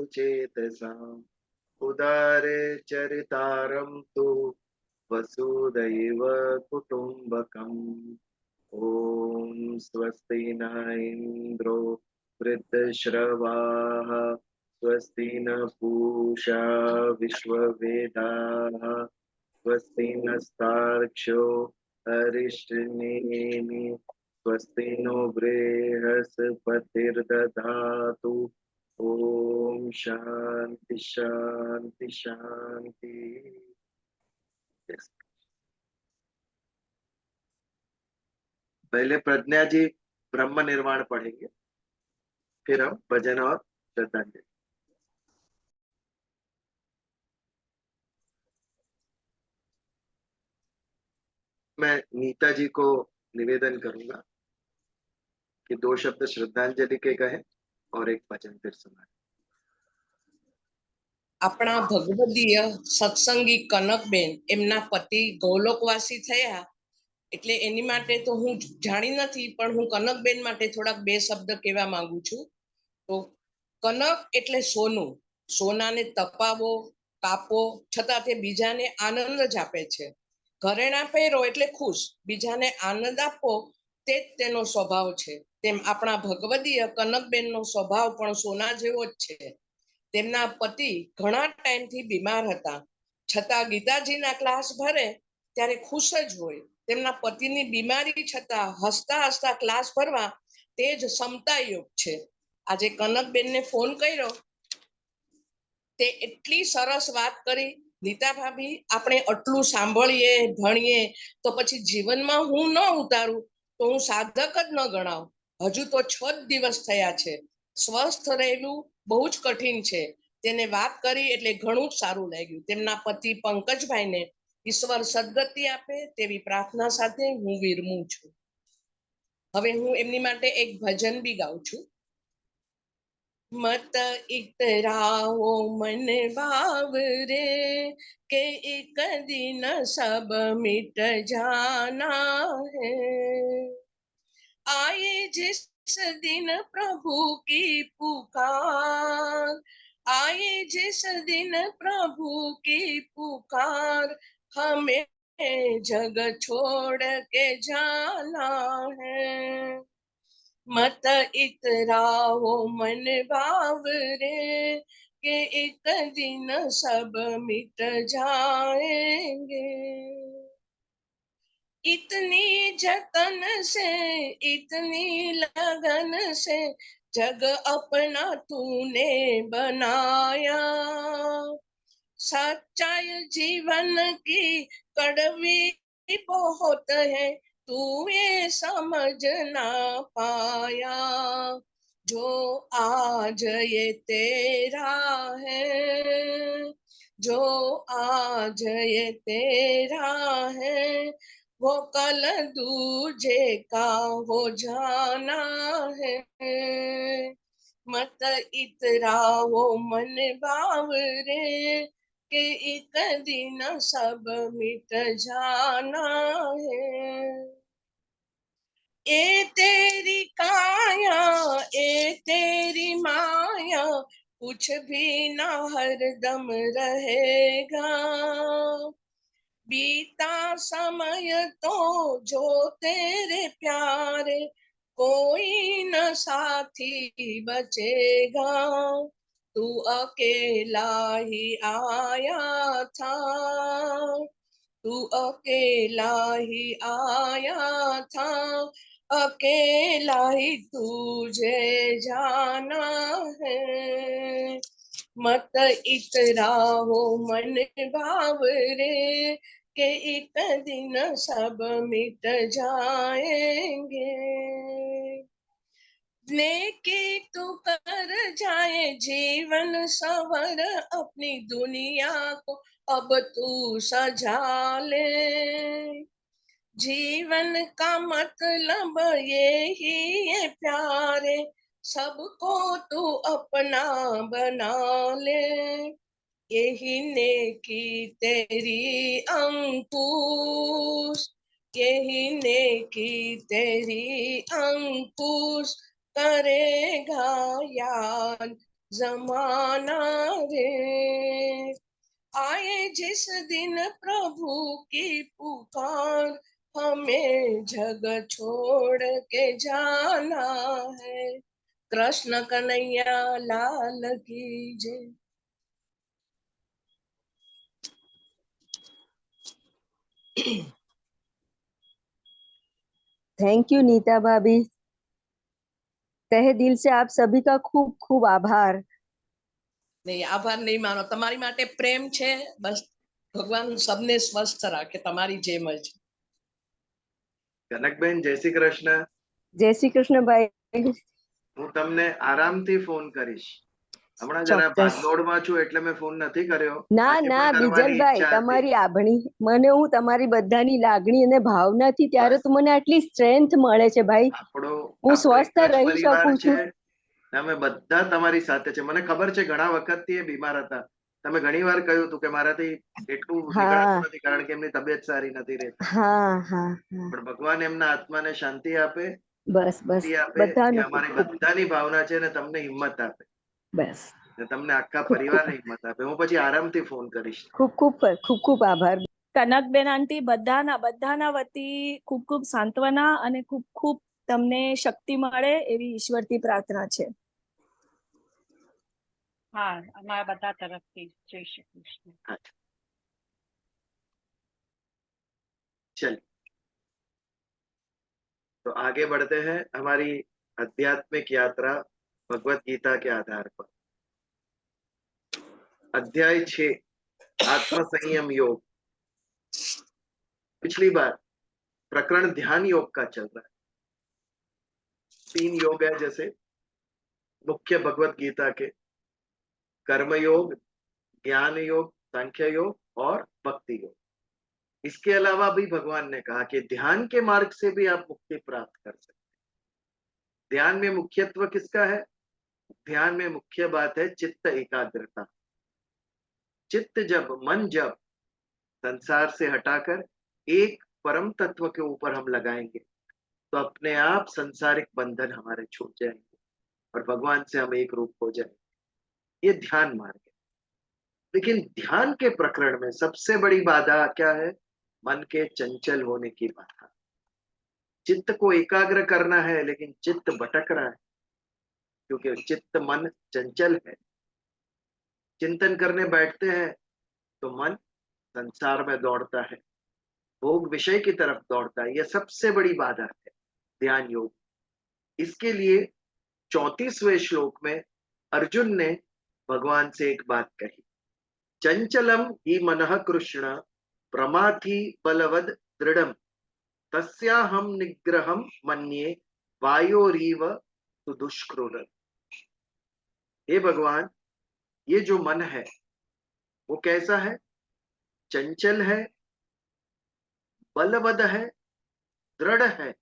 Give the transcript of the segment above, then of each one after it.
चेतसाम् उदारे चरितारं तु वसुदैव कुटुम्बकम्। ॐ स्वस्ति न इन्द्रो वृद्धश्रवाः स्वस्ति न पूषा विश्ववेदाः स्वस्ति नस्तार्क्ष्यो अरिष्टनेमि स्वस्ति नो बृहस्पतिर्दधातु। ओम शांति शांति शांति। पहले प्रज्ञा जी ब्रह्म निर्वाण पढ़ेंगे, फिर हम भजन और श्रद्धांजलि। मैं नीता जी को निवेदन करूंगा कि 2 शब्द श्रद्धांजलि के कहें और एक भजन फिर सुनाए। આપણા ભગવદીય સત્સંગી કનકબેન એમના પતિ ગૌલોકવાસી થયા, એટલે એની માટે તો હું જાણી નથી, પણ હું કનકબેન માટે થોડાક 2 શબ્દ કહેવા માંગુ છું. તો કનક એટલે સોનું. સોનાને તપાવો, કાપો, છતાં તે બીજાને આનંદ જ આપે છે. ઘરેણા પહેરો એટલે ખુશ, બીજાને આનંદ આપો તે જ તેનો સ્વભાવ છે. તેમ આપણા ભગવદીય કનકબેનનો સ્વભાવ પણ સોના જેવો જ છે. તેમના પતિ ઘણા ટાઈમથી બીમાર હતા, છતાં ગીતાજીના ક્લાસ ભરે ત્યારે ખુશ જ હોય. તેમના પતિની બીમારી છતાં હસતા હસતા ક્લાસ ભરવા તે જ સમતા યોગ છે. આજે કનકબેનને ફોન કર્યો, તે એટલી સરસ વાત કરી. નીતા ભાભી, આપણે આટલું સાંભળીએ ભણીએ તો પછી જીવનમાં હું ન ઉતારું તો હું સાધક જ ન ગણાવ. હજુ તો 6 જ દિવસ થયા છે. સ્વસ્થ રહેવું બહુ જ કઠિન છે. તેને વાત કરી એટલે ઘણું જ સારું લાગ્યું. તેમના પતિ પંકજભાઈને ઈશ્વર સદગતિ આપે તેવી પ્રાર્થના સાથે હું વિરમું છું. હવે હું એમની માટે એક ભજન બી ગાઉં છું. मत इतराओ मन बावरे के एक दिन सब मिट जाना है। आए जिस दिन प्रभु की पुकार, आए जिस दिन प्रभु की पुकार, हमें जग छोड़ के जाना है। मत इतराओ मन बावरे के एक दिन सब मिट जाएंगे। इतनी जतन से इतनी लगन से जग अपना तूने बनाया, सच्चाई जीवन की कड़वी बहुत है, तू ये समझ ना पाया। जो आज ये तेरा है, जो आज ये तेरा है, वो कल दूजे का हो जाना है। मत इतराओ मन बावरे के एक दिन सब मिट जाना है। ए तेरी काया, ए तेरी माया, कुछ भी ना हरदम रहेगा। बीता समय तो जो तेरे प्यारे, कोई न साथी बचेगा। तू अकेला ही आया था, तू अकेला ही आया था, अकेला ही तुझे जाना है। मत इतराओ मन बावरे के एक दिन सब मिट जाएंगे। नेकी तू कर जाए जीवन सवर, अपनी दुनिया को अब तू सजा ले। जीवन का मतलब ये ही है प्यारे, सबको तू अपना बना ले। यही नेकी तेरी अंकुश, यही नेकी तेरी अंकुश, करेगा याद जमाना रे। आए जिस दिन प्रभु की पुकार, हमें जग छोड़ के जाना है। कृष्ण कन्हैया लाल की जय। थैंक यू नीता भाभी, तहे दिल से आप सभी का खूब खूब आभार। नहीं, आभार नहीं मानो, तमारी माटे प्रेम छे, बस भगवान सबने स्वस्थ राखे तमारी जेम ज। કનકબેન જય શ્રી કૃષ્ણ. जय श्री कृष्ण भाई। હું તમને આરામથી ફોન કરીશ. હમણાં જરા ચોક્કસ ભાગદોડમાં છું એટલે મેં ફોન નથી કર્યો. ના આજે ના પણ કરવાની બીજલભાઈ, ઈચ્છા હતી. તમારી આભણી મને હું તમારી બધાની લાગણી અને ભાવનાથી ત્યારે તો મને આટલી સ્ટ્રેન્થ મળે છે ભાઈ, આપણો હું આપણો સ્વસ્થ એક જ રહી પરિવાર શકું છે. છું। અમે બધા તમારી સાથે છે. મને ખબર છે ઘણા વખતથી એ બીમાર હતા. તમે ઘણીવાર કહ્યું હતું કે મારાથી એટલું નીકળાતું હા નથી કારણ કે એમની તબિયત સારી નથી રહેતી. હા હા હા, પણ ભગવાન એમના આત્માને શાંતિ આપે, બસ બસ શાંતિ આપે, એ બધાનો ખૂબ અમારી ખૂબ બધાની ભાવના છે ને તમને હિંમત આપે. બસ ને તમને આખા ખૂબ ખૂબ પરિવારને હિંમત આપે. હું પછી આરામથી ફોન કરીશ. ખૂબ ખૂબ ખૂબ ખૂબ આભાર। કનકબેન આંટી, બધાના વતી ખૂબ ખૂબ સાંત્વના અને ખૂબ ખૂબ તમને શક્તિ મળે એવી ઈશ્વરથી પ્રાર્થના છે। हाँ, हमारा बता तरफ थी। जय श्री कृष्ण। अच्छा, चलिए तो आगे बढ़ते हैं हमारी आध्यात्मिक यात्रा भगवत गीता के आधार पर। अध्याय 6 आत्म संयम योग। पिछली बार प्रकरण ध्यान योग का चल रहा है। 3 योग है, जैसे मुख्य भगवत गीता के कर्म योग, ज्ञान योग, सांख्य योग और भक्ति योग। इसके अलावा भी भगवान ने कहा कि ध्यान के मार्ग से भी आप मुक्ति प्राप्त कर सकते हैं। ध्यान में मुख्यत्व किसका है? ध्यान में मुख्य बात है चित्त एकाग्रता। चित्त जब, मन जब संसार से हटाकर एक परम तत्व के ऊपर हम लगाएंगे तो अपने आप संसारिक बंधन हमारे छूट जाएंगे और भगवान से हम एक रूप हो जाएंगे। ये ध्यान मार्ग है। लेकिन ध्यान के प्रकरण में सबसे बड़ी बाधा क्या है? मन के चंचल होने की बाधा। चित्त को एकाग्र करना है लेकिन चित्त भटक रहा है, क्योंकि चित्त मन चंचल है। चिंतन करने बैठते हैं तो मन संसार में दौड़ता है, भोग विषय की तरफ दौड़ता है। यह सबसे बड़ी बाधा है ध्यान योग। इसके लिए 34वें श्लोक में अर्जुन ने भगवान से एक बात कही, चंचलम ही मनः कृष्ण प्रमाथि बलवद दृढ़म तस्याहम निग्रहम मन्ये वायोरीव सुदुष्कृत। हे भगवान, ये जो मन है वो कैसा है? चंचल है, बलवद है, दृढ़ है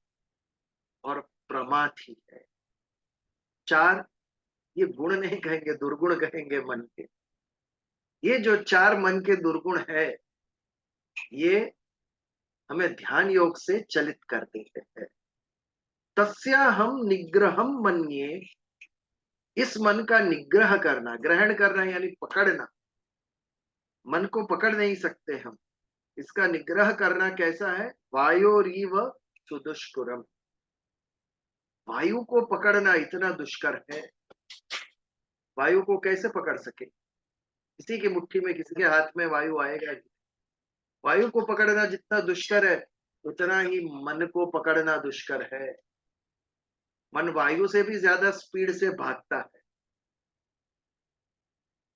और प्रमाथी है। 4 ये गुण नहीं कहेंगे, दुर्गुण कहेंगे मन के। ये जो 4 मन के दुर्गुण है, ये हमें ध्यान योग से चलित कर देते हैं। तस्या हम निग्रहम मन्ये, इस मन का निग्रह करना, ग्रहण करना यानी पकड़ना। मन को पकड़ नहीं सकते हम, इसका निग्रह करना कैसा है? वायोरीव सुदुष्करम। वायु को पकड़ना इतना दुष्कर है। वायु को कैसे पकड़ सके? किसी की मुट्ठी में, किसी के हाथ में वायु आएगा? वायु को पकड़ना जितना दुष्कर है उतना ही मन को पकड़ना दुष्कर है। मन वायु से भी ज्यादा स्पीड से भागता है।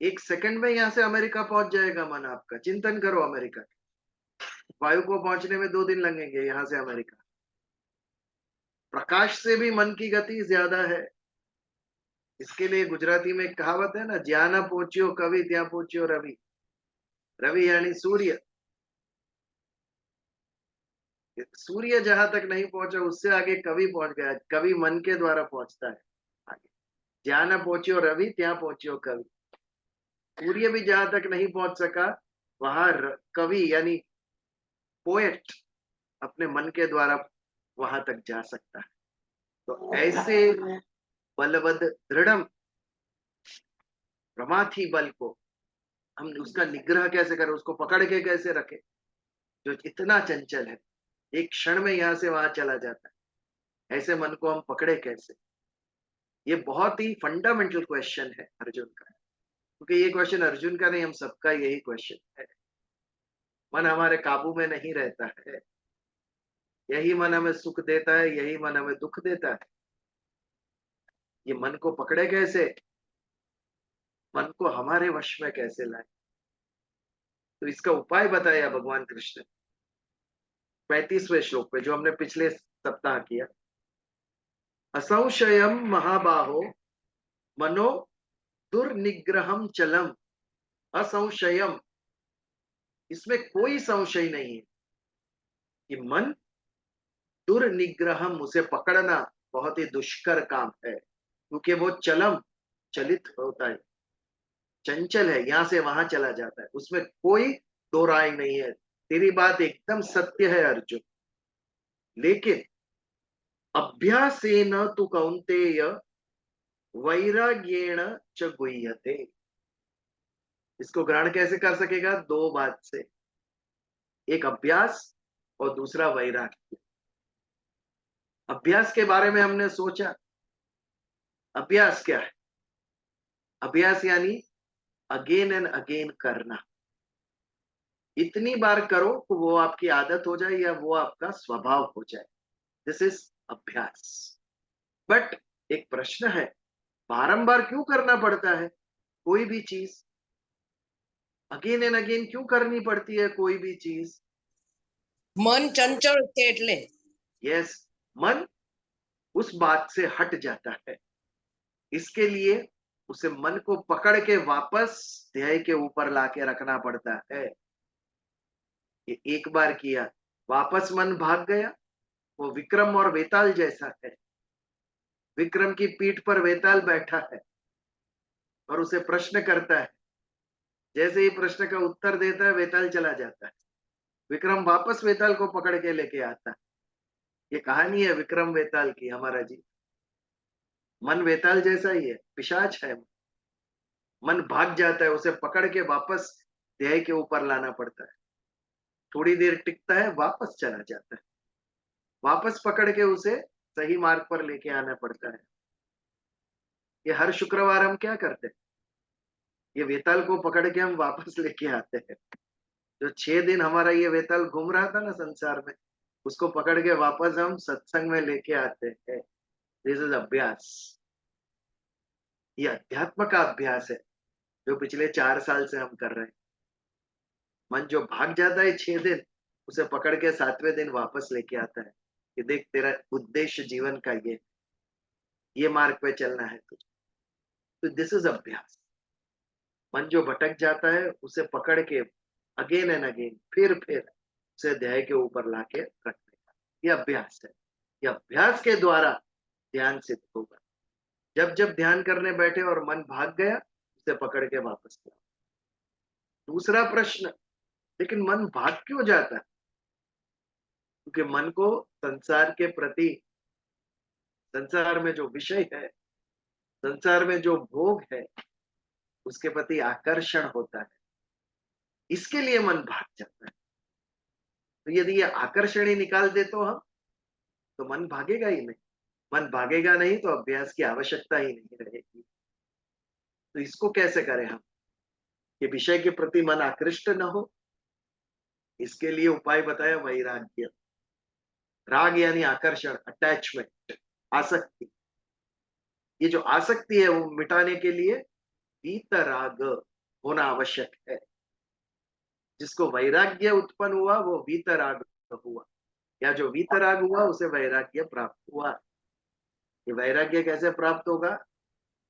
1 सेकंड में यहां से अमेरिका पहुंच जाएगा मन आपका। चिंतन करो अमेरिका। वायु को पहुंचने में 2 दिन लगेंगे यहां से अमेरिका। प्रकाश से भी मन की गति ज्यादा है। इसके लिए गुजराती में एक कहावत है ना, ज्યાં न पहुंचियो कवि ત્યાં पहुंचियो रवि। रवि यानी सूर्य। सूर्य जहां तक नहीं पहुंचा उससे आगे कवि पहुंच गया। कवि मन के द्वारा पहुंचता है आगे। ज्યાં न पहुंचियो रवि ત્યાં पहुंचियो कवि। सूर्य भी जहां तक नहीं पहुंच सका वहां कवि यानी पोएट अपने मन के द्वारा वहां तक जा सकता है। तो ऐसे बलवद दृढ़म, प्रमाथी बल को हम उसका निग्रह कैसे करें, उसको पकड़ के कैसे रखें, जो इतना चंचल है, एक क्षण में यहां से वहां चला जाता है, ऐसे मन को हम पकड़े कैसे। ये बहुत ही फंडामेंटल क्वेश्चन है अर्जुन का, क्योंकि ये क्वेश्चन अर्जुन का नहीं, हम सबका यही क्वेश्चन है। मन हमारे काबू में नहीं रहता है, यही मन हमें सुख देता है, यही मन हमें दुख देता है। ये मन को पकड़े कैसे, मन को हमारे वश में कैसे लाए। तो इसका उपाय बताया भगवान कृष्ण 35वें श्लोक पे, जो हमने पिछले सप्ताह किया। असंशयम महाबाहो मनो दुर्निग्रहम चलम। असंशयम, इसमें कोई संशय नहीं है कि मन दुर्निग्रहम, उसे पकड़ना बहुत ही दुष्कर काम है, क्योंकि वो चलम, चलित होता है, चंचल है, यहां से वहां चला जाता है, उसमें कोई दो राय नहीं है। तेरी बात एकदम सत्य है अर्जुन, लेकिन अभ्यासेन तु कौन्तेय वैराग्येण च गुह्यते। इसको ग्रहण कैसे कर सकेगा, दो बात से, एक अभ्यास और दूसरा वैराग्य। अभ्यास के बारे में हमने सोचा, अभ्यास क्या है? अभ्यास यानी अगेन एंड अगेन करना, इतनी बार करो तो वो आपकी आदत हो जाए या वो आपका स्वभाव हो जाए, दिस इज अभ्यास। बट एक प्रश्न है, बारंबार क्यों करना पड़ता है कोई भी चीज? अगेन एंड अगेन क्यों करनी पड़ती है कोई भी चीज? મન ચંચળ છે એટલે यस, मन उस बात से हट जाता है, इसके लिए उसे मन को पकड़ के वापस ध्येय के ऊपर लाके रखना पड़ता है। ये एक बार किया, वापस मन भाग गया, वो विक्रम और वेताल जैसा है। विक्रम की पीठ पर वेताल बैठा है और उसे प्रश्न करता है, जैसे ही प्रश्न का उत्तर देता है वेताल चला जाता है, विक्रम वापस वेताल को पकड़ के लेके आता है। ये कहानी है विक्रम वेताल की, हमारा जी मन वेताल जैसा ही है, पिशाच है। मन भाग जाता है, उसे पकड़ के वापस ध्येय के ऊपर लाना पड़ता है, थोड़ी देर टिकता है, वापस चला जाता है, वापस पकड़ के उसे सही मार्ग पर लेके आना पड़ता है। ये हर शुक्रवार हम क्या करते हैं, ये वेताल को पकड़ के हम वापस लेके आते हैं। जो 6 दिन हमारा ये वेताल घूम रहा था ना संसार में, उसको पकड़ के वापस हम सत्संग में लेके आते हैं। दिस इज अभ्यास, ये अध्यात्म का अभ्यास है जो पिछले 4 साल से हम कर रहे हैं। मन जो भाग जाता है 6 दिन, उसे पकड़ के 7वें दिन वापस लेके आता है कि देख तेरा उद्देश्य जीवन का ये मार्ग पे चलना है तुझे। तो दिस इज अभ्यास। मन जो भटक जाता है उसे पकड़ के अगेन एंड अगेन, फिर उसे ध्येय के ऊपर लाके रखने का, ये अभ्यास है। ये अभ्यास के द्वारा ध्यान सिद्ध होगा। जब जब ध्यान करने बैठे और मन भाग गया, उसे पकड़ के वापस लाओ। दूसरा प्रश्न, लेकिन मन भाग क्यों जाता है? क्योंकि मन को संसार के प्रति, संसार में जो विषय है, संसार में जो भोग है, उसके प्रति आकर्षण होता है, इसके लिए मन भाग जाता है। तो यदि ये आकर्षण ही निकाल दे तो मन भागेगा ही नहीं। मन भागेगा नहीं तो अभ्यास की आवश्यकता ही नहीं रहेगी। तो इसको कैसे करें हम, कि विषय के प्रति मन आकृष्ट न हो? इसके लिए उपाय बताया वैराग्य। राग यानी आकर्षण, अटैचमेंट, आसक्ति। ये जो आसक्ति है वो मिटाने के लिए वीतराग होना आवश्यक है। जिसको वैराग्य उत्पन्न हुआ वो वीतराग हुआ, या जो वीतराग हुआ उसे वैराग्य प्राप्त हुआ। ये वैराग्य कैसे प्राप्त होगा?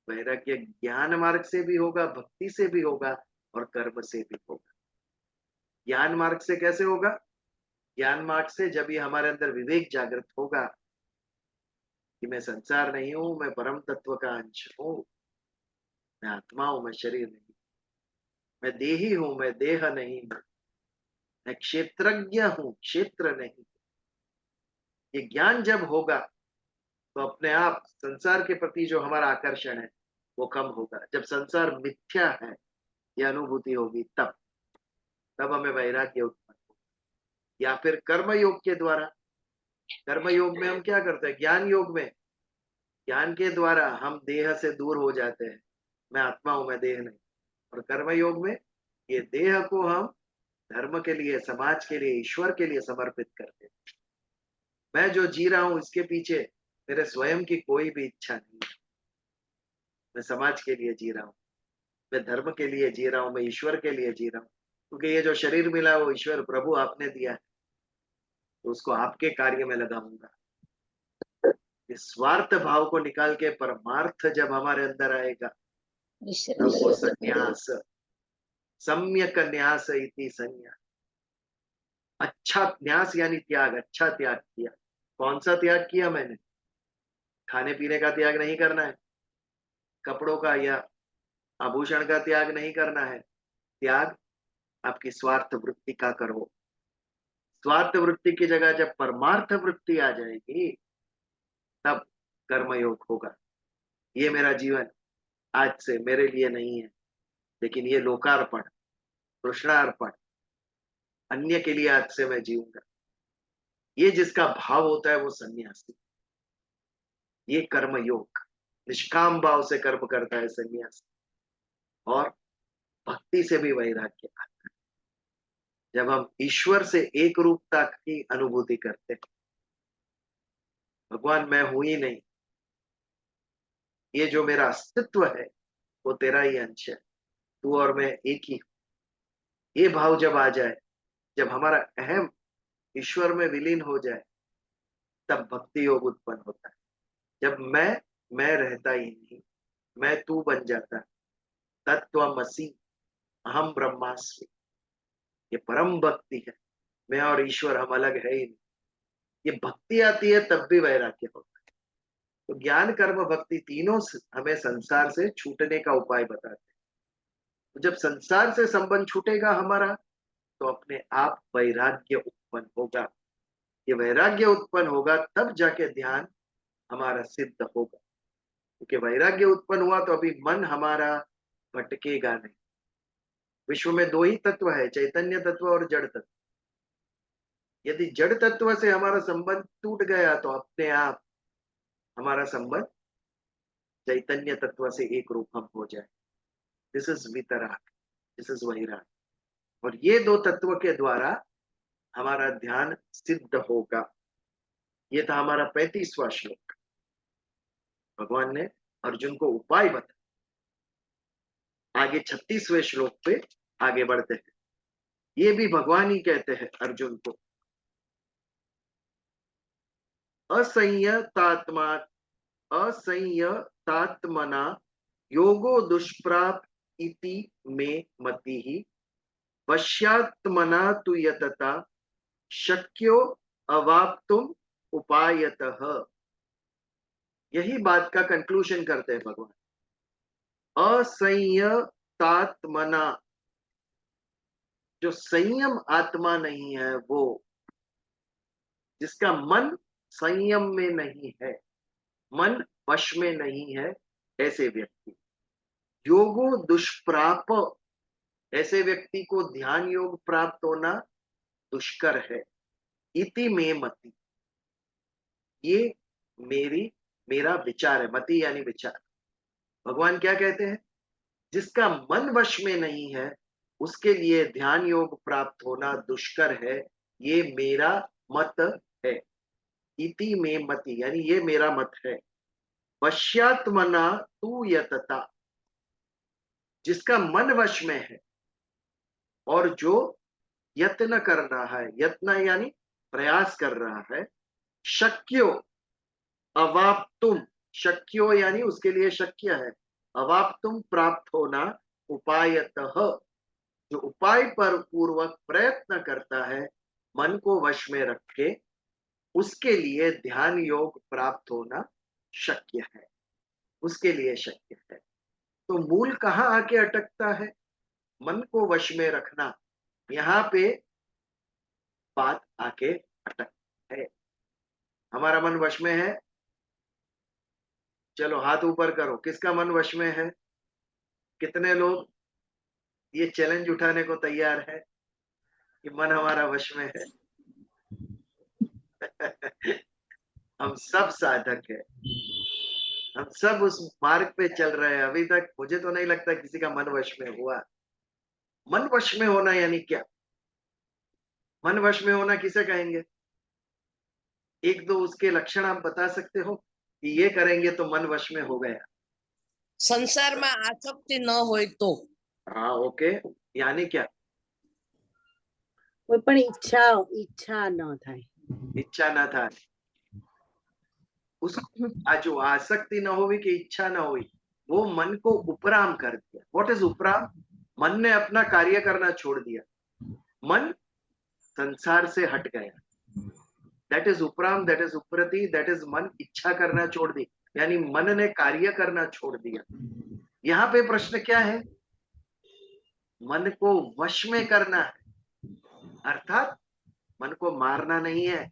वैराग्य ज्ञान मार्ग से भी होगा, भक्ति से भी होगा और कर्म से भी होगा। ज्ञान मार्ग से कैसे होगा? ज्ञान मार्ग से जब ये हमारे अंदर विवेक जागृत होगा कि मैं संसार नहीं हूं, मैं परम तत्व का अंश हूं, मैं आत्मा हूं, मैं शरीर नहीं, मैं देही हूं, मैं देह नहीं हूं, मैं क्षेत्रज्ञ हूं, क्षेत्र नहीं। ये ज्ञान जब होगा तो अपने आप संसार के प्रति जो हमारा आकर्षण है वो कम होगा। जब संसार मिथ्या है ये अनुभूति होगी, तब हमें वैराग्य उत्पन्न होगा। या फिर कर्म योग के द्वारा, कर्म योग में हम क्या करते हैं, ज्ञान योग में, ज्ञान के द्वारा हम देह से दूर हो जाते हैं, मैं आत्मा हूं, मैं देह नहीं। और कर्म योग में ये देह को हम धर्म के लिए, समाज के लिए, ईश्वर के लिए समर्पित करते हैं। मैं जो जी रहा हूं इसके पीछे मेरे स्वयं की कोई भी इच्छा नहीं है। मैं समाज के लिए जी रहा हूँ, मैं धर्म के लिए जी रहा हूँ, मैं ईश्वर के लिए जी रहा हूँ, क्योंकि ये जो शरीर मिला वो ईश्वर प्रभु आपने दिया है, तो उसको आपके कार्य में लगाऊंगा। इस स्वार्थ भाव को निकाल के परमार्थ जब हमारे अंदर आएगा, तब वो संन्यास, सम्यक न्यास इति संन्यास। अच्छा न्यास यानी त्याग, अच्छा त्याग किया। कौन सा त्याग किया मैंने? खाने पीने का त्याग नहीं करना है, कपड़ों का या आभूषण का त्याग नहीं करना है। त्याग आपकी स्वार्थ वृत्ति का करो। स्वार्थ वृत्ति की जगह जब परमार्थ वृत्ति आ जाएगी, तब कर्मयोग होगा। ये मेरा जीवन आज से मेरे लिए नहीं है, लेकिन ये लोकार्पण, कृष्णार्पण, अन्य के लिए आज से मैं जीऊंगा। ये जिसका भाव होता है वो सन्यासी। ये कर्म योग, निष्काम भाव से कर्म करता है सन्यासी। और भक्ति से भी वैराग्य आता है। जब हम ईश्वर से एक रूपता की अनुभूति करते हैं, भगवान मैं हूं ही नहीं, ये जो मेरा अस्तित्व है वो तेरा ही अंश है, तू और मैं एक ही हूं। ये भाव जब आ जाए, जब हमारा अहम ईश्वर में विलीन हो जाए, तब भक्ति योग उत्पन्न होता है। जब मैं रहता ही नहीं, मैं तू बन जाता, तत्त्वमसि अहम ब्रह्मास्मि, ये परम भक्ति है। मैं और ईश्वर हम अलग है ही नहीं। ये भक्ति आती है तब भी वैराग्य होता है। तो ज्ञान कर्म भक्ति तीनों हमें संसार से छूटने का उपाय बताते हैं। तो जब संसार से संबंध छूटेगा हमारा, तो अपने आप वैराग्य उत्पन्न होगा। ये वैराग्य उत्पन्न होगा तब जाके ध्यान हमारा सिद्ध होगा, क्योंकि वैराग्य उत्पन्न हुआ तो अभी मन हमारा भटकेगा नहीं। विश्व में दो ही तत्व है, चैतन्य तत्व और जड़ तत्व। यदि जड़ तत्व से हमारा संबंध टूट गया तो अपने आप हमारा संबंध चैतन्य तत्व से एक रूप हम हो जाए। दिस इज वितराग, दिस इज वैराग। और ये दो तत्व के द्वारा हमारा ध्यान सिद्ध होगा। ये था हमारा 35वां श्लोक। भगवान ने अर्जुन को उपाय बताया। आगे 36वें श्लोक पे आगे बढ़ते हैं। ये भी भगवान ही कहते हैं अर्जुन को, असंयतात्मा असंयतात्मना योगो दुष्प्राप इति मे मतिः पश्यात्मना तु यतता शक्यो अवाप्तुम उपायतः। यही बात का कंक्लूजन करते हैं भगवान। असंयतात्मना, जो संयम आत्मा नहीं है, वो जिसका मन संयम में नहीं है, मन वश में नहीं है, ऐसे व्यक्ति योगो दुष्प्राप, ऐसे व्यक्ति को ध्यान योग प्राप्त होना दुष्कर है। इति में मति, ये मेरा विचार है। मति यानी विचार। भगवान क्या कहते हैं? जिसका मन वश में नहीं है उसके लिए ध्यान योग प्राप्त होना दुष्कर है, ये मेरा मत है। इति में मति यानी ये मेरा मत है। पश्चात्मना तू यतता, जिसका मन वश में है और जो यत्न कर रहा है, यत्न यानी प्रयास कर रहा है, शक्यो अवाप्तुम, शक्यो यानी उसके लिए शक्य है, अवाप्तुम प्राप्त होना, उपायतः जो उपाय पर पूर्वक प्रयत्न करता है मन को वश में रखे, उसके लिए ध्यान योग प्राप्त होना शक्य है, उसके लिए शक्य है। तो मूल कहाँ आके अटकता है? मन को वश में रखना, यहाँ पे बात आके अटक है। हमारा मन वश में है, चलो हाथ ऊपर करो, किसका मन वश में है? कितने लोग ये चैलेंज उठाने को तैयार है कि मन हमारा वश में है? हम सब साधक है, हम सब उस मार्ग पे चल रहे हैं। अभी तक मुझे तो नहीं लगता किसी का मन वश में हुआ। मन वश में होना यानी क्या? मन वश में होना किसे कहेंगे? एक दो उसके लक्षण आप बता सकते हो कि ये करेंगे तो मन वश में हो गया? સંસારમાં આસક્તિ ન હોય તો हाँ, ओके, यानी क्या? કોઈ પણ ઈચ્છા ન થાય. इच्छा ना था, उस जो आसक्ति न हुई कि इच्छा न हुई, वो मन को उपराम कर दिया। व्हाट इज उपराम? मन ने अपना कार्य करना छोड़ दिया, मन संसार से हट गया। दैट इज उपराम, दैट इज उपरति, दैट इज मन इच्छा करना छोड़ दी, यानी मन ने कार्य करना छोड़ दिया। यहाँ पे प्रश्न क्या है? मन को वश में करना है, अर्थात मन को मारना नहीं है।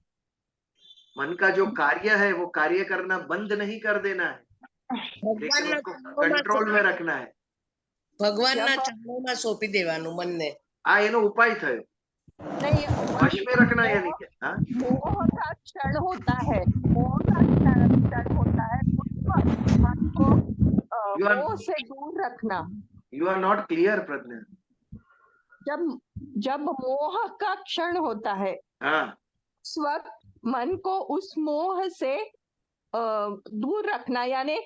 मन का जो कार्य है वो कार्य करना बंद नहीं कर देना है, लेकिन ભગવાનના उसको ચરણોમાં कंट्रोल में रखना है। ભગવાનના ચરણોમાં સોંપી દેવાનું મનને. आ એનો उपाय થયો। नहीं, वश में रखना यानी क्या? हाँ? मोह का क्षण होता है, मोह का क्षण होता है, उस वक्त मन को You are- मोह से दूर रखना। You are not clear, प्रज्ञा। जब जब मोह का क्षण होता है, हाँ, उस वक्त मन को उस मोह से दूर रखना, यानी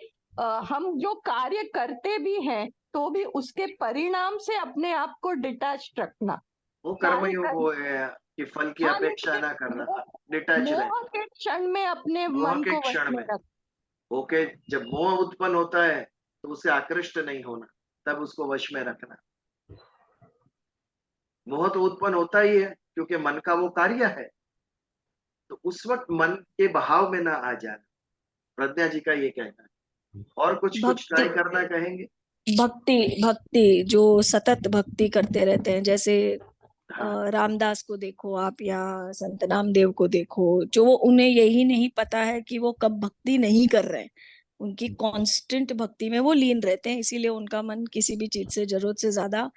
हम जो कार्य करते भी हैं तो भी उसके परिणाम से अपने आप को डिटैच रखना। वो कार्य कर्मयोग कर- वो है कि फल की हाँ, अपेक्षा लेकिन ना करना, मोह- डिटैच रहे। मोह के क्षण में अपने मोह मन के को वश क्षण में में। रख। ओके, जब मोह उत्पन्न होता है तो उसे आकृष्ट नहीं होना, तब उसको वश में रखना। मोह तो उत्पन्न होता ही है क्योंकि मन का वो कार्य है, तो उस वक्त मन के बहाव में ना आ जाना। प्रज्ञा जी का ये कहना है। और कुछ भक्ति। ट्राई करना कहेंगे? भक्ति भक्ति जो सतत भक्ति करते रहते हैं, जैसे हाँ, रामदास को देखो आप या संत नामदेव को देखो, जो वो उन्हें यही नहीं पता है कि वो कब भक्ति नहीं कर रहे हैं, उनकी कांस्टेंट भक्ति में वो लीन रहते हैं, इसीलिए उनका मन किसी भी चीज से जरूरत से ज्यादा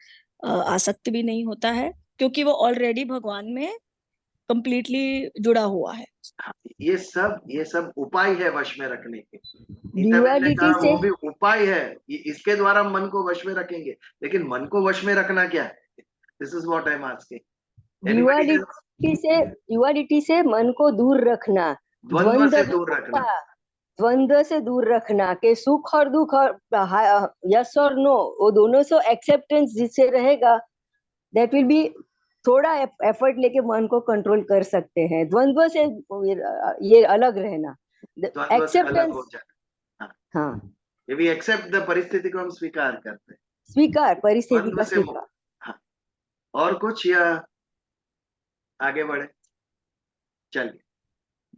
आसक्त भी नहीं होता है, क्योंकि वो ऑलरेडी भगवान में कंप्लीटली जुड़ा हुआ है। हाँ, ये सब उपाय है वश में रखने के। गीता ने ड्युअलिटी कहा से वो भी उपाय है, ये इसके द्वारा हम मन को वश में रखेंगे, लेकिन मन को वश में रखना क्या है? This is what I am asking. Duality से मन को दूर रखना, द्वंद्व से दूर रखना। द्वंद्व से दूर रखना कि सुख और दुख और यस और नो, वो दोनों से एक्सेप्टेंस जिससे रहेगा, दैट विल बी, थोड़ा एफर्ट लेके मन को कंट्रोल कर सकते हैं। द्वंद्व से ये अलग रहना, द्वंद्व से अलग एक्सेप्टेंस। हो जाना। हाँ, ये भी एक्सेप्ट द परिस्थिति को हम स्वीकार करते हैं, स्वीकार, परिस्थिति द्वंद्व का से स्वीकार। मुक्त। हाँ, और कुछ या आगे बढ़े? चलिए,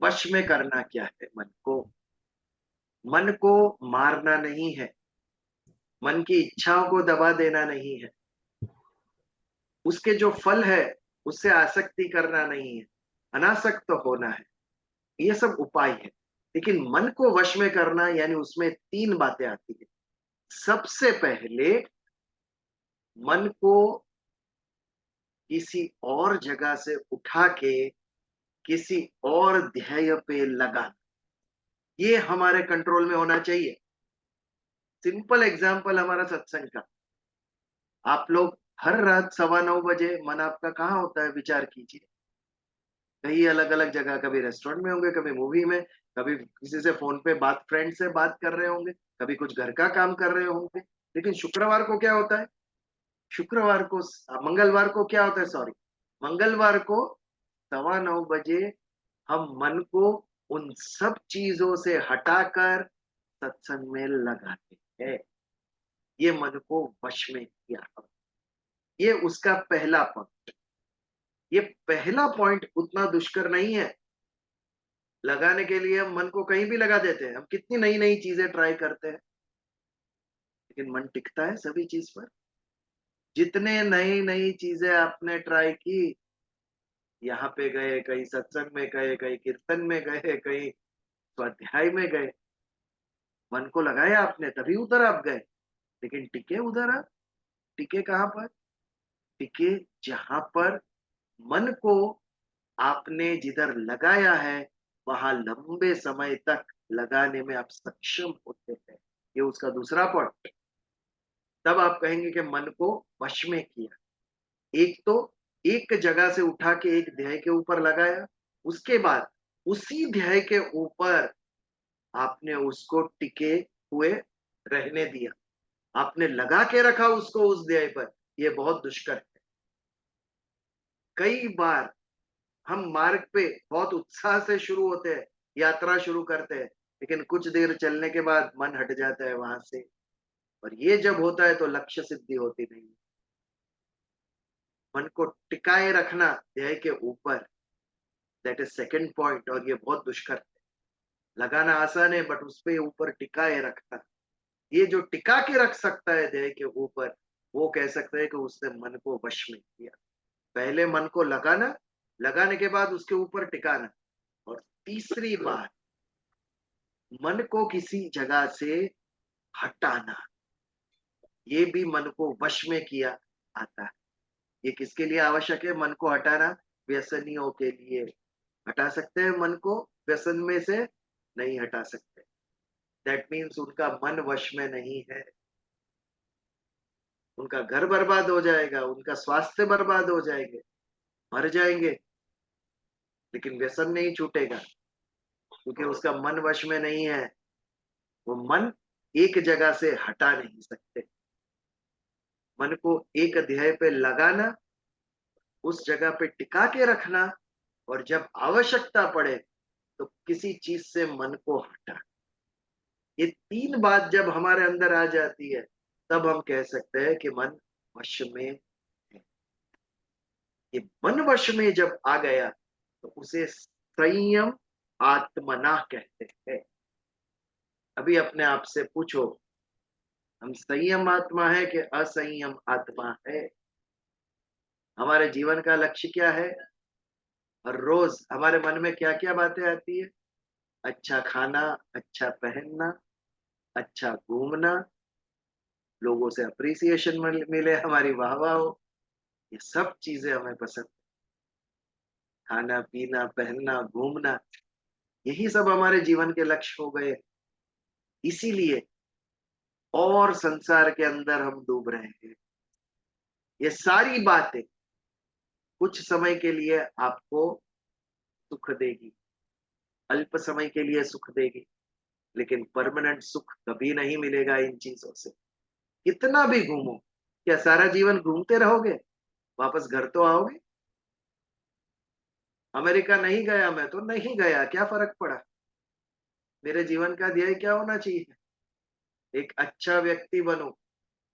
वश में करना क्या है मन को? मन को मारना नहीं है, मन की इच्छाओं को दबा देना नहीं है, उसके जो फल है उससे आसक्ति करना नहीं है, अनासक्त होना है। ये सब उपाय है, लेकिन मन को वश में करना यानी उसमें 3 बातें आती है। सबसे पहले मन को किसी और जगह से उठा के किसी और ध्येय पे लगाना, ये हमारे कंट्रोल में होना चाहिए। सिंपल एग्जाम्पल हमारा सत्संग का। आप लोग हर रात 9:15 बजे मन आपका कहाँ होता है? विचार कीजिए। कई अलग अलग जगह, कभी रेस्टोरेंट में होंगे, कभी मूवी में, कभी किसी से फोन पे फ्रेंड से बात कर रहे होंगे, कभी कुछ घर का काम कर रहे होंगे। लेकिन शुक्रवार को क्या होता है? मंगलवार को क्या होता है? सॉरी, मंगलवार को 9:15 बजे हम मन को उन सब चीजों से हटाकर सत्संग में लगाते हैं। ये मन को वश में किया। ये उसका पहला पॉइंट। ये पहला पॉइंट उतना दुष्कर नहीं है। लगाने के लिए हम मन को कहीं भी लगा देते हैं, हम कितनी नई नई चीजें ट्राई करते हैं, लेकिन मन टिकता है सभी चीज पर? जितने नई नई चीजें आपने ट्राई की, यहाँ पे गए, कहीं सत्संग में गए, कहीं कीर्तन में गए, कहीं स्वाध्याय में गए, मन को लगाया आपने तभी उधर आप गए, लेकिन टिके उधर आप? टिके कहाँ पर? टिके जहां पर मन को आपने जिधर लगाया है वहां लंबे समय तक लगाने में आप सक्षम होते हैं। ये उसका दूसरा पॉइंट। तब आप कहेंगे कि मन को वश में किया। एक तो एक जगह से उठा के एक ध्येय के ऊपर लगाया, उसके बाद उसी ध्येय के ऊपर आपने उसको टिके हुए रहने दिया, आपने लगा के रखा उसको उस ध्येय पर। यह बहुत दुष्कर है। कई बार हम मार्ग पे बहुत उत्साह से शुरू होते हैं, यात्रा शुरू करते हैं, लेकिन कुछ देर चलने के बाद मन हट जाता है वहां से। और ये जब होता है तो लक्ष्य सिद्धि होती नहीं। मन को टिकाए रखना ध्येय के ऊपर, दैट इज सेकंड पॉइंट, और ये बहुत दुष्कर है। लगाना आसान है बट उस पे ऊपर टिकाए रखना, ये जो टिका के रख सकता है ध्येय के ऊपर, वो कह सकते हैं कि उसने मन को वश में किया। पहले मन को लगाना, लगाने के बाद उसके ऊपर टिकाना, और तीसरी बात मन को किसी जगह से हटाना, ये भी मन को वश में किया आता है। ये किसके लिए आवश्यक है मन को हटाना? व्यसनियों के लिए। हटा सकते हैं मन को व्यसन में से? नहीं हटा सकते। दैट मीन्स उनका मन वश में नहीं है। उनका घर बर्बाद हो जाएगा, उनका स्वास्थ्य बर्बाद हो जाएंगे, मर जाएंगे, लेकिन व्यसन नहीं छूटेगा क्योंकि उसका मन वश में नहीं है। वो मन एक जगह से हटा नहीं सकते। मन को एक ध्येय पे लगाना, उस जगह पे टिका के रखना, और जब आवश्यकता पड़े तो किसी चीज से मन को हटा। ये तीन बात जब हमारे अंदर आ जाती है तब हम कह सकते हैं कि मन वश में है। ये मन वश में जब आ गया तो उसे संयम आत्मना कहते हैं। अभी अपने आप से पूछो, हम संयम आत्मा है कि असंयम आत्मा है? हमारे जीवन का लक्ष्य क्या है? हर रोज हमारे मन में क्या क्या बातें आती है? अच्छा खाना, अच्छा पहनना, अच्छा घूमना, लोगों से अप्रिसिएशन मिले, हमारी वाहवाह हो, ये सब चीजें हमें पसंद। खाना पीना पहनना घूमना, यही सब हमारे जीवन के लक्ष्य हो गए। इसीलिए और संसार के अंदर हम डूब रहे हैं। ये सारी बातें कुछ समय के लिए आपको सुख देगी, अल्प समय के लिए सुख देगी, लेकिन परमानेंट सुख कभी नहीं मिलेगा इन चीजों से। कितना भी घूमो, क्या सारा जीवन घूमते रहोगे? वापस घर तो आओगे। अमेरिका नहीं गया मैं तो नहीं गया, क्या फर्क पड़ा? मेरे जीवन का ध्येय क्या होना चाहिए? एक अच्छा व्यक्ति बनूं,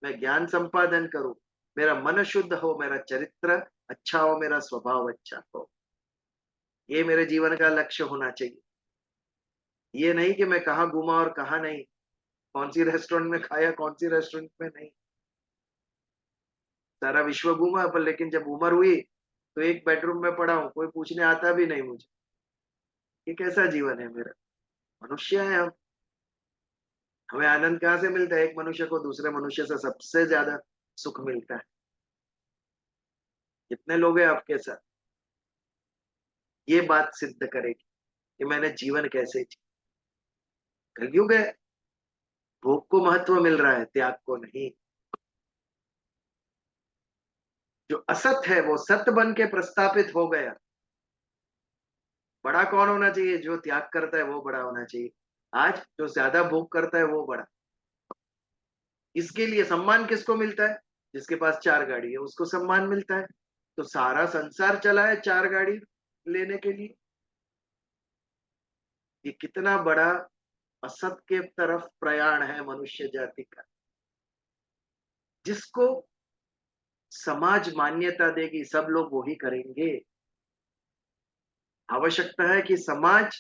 मैं ज्ञान संपादन करूं, मेरा मन शुद्ध हो, मेरा चरित्र अच्छा हो, मेरा स्वभाव अच्छा हो। ये मेरे जीवन का लक्ष्य होना चाहिए। ये नहीं कि मैं कहाँ घूमा और कहाँ नहीं, कौन सी रेस्टोरेंट में खाया, कौन सी रेस्टोरेंट में नहीं। सारा विश्व घूमा पर लेकिन जब उम्र हुई तो एक बेडरूम में पड़ा हूं, कोई पूछने आता भी नहीं मुझे। ये कैसा जीवन है मेरा? मनुष्य है हम। हमें आनंद कहाँ से मिलता है? एक मनुष्य को दूसरे मनुष्य से सबसे ज्यादा सुख मिलता है। कितने लोग हैं आपके साथ? ये बात सिद्ध करेगी कि मैंने जीवन कैसे जी। कलयुग है, भोग को महत्व मिल रहा है, त्याग को नहीं। जो असत है वो सत्य बन के प्रस्थापित हो गया। बड़ा कौन होना चाहिए? जो त्याग करता है वो बड़ा होना चाहिए। आज जो ज्यादा भोग करता है वो बड़ा। इसके लिए सम्मान किसको मिलता है? जिसके पास चार गाड़ी है उसको सम्मान मिलता है। तो सारा संसार चला है चार गाड़ी लेने के लिए। ये कितना बड़ा असत के तरफ प्रयाण है मनुष्य जाति का, जिसको समाज मान्यता देगी सब लोग वही करेंगे। आवश्यकता है कि समाज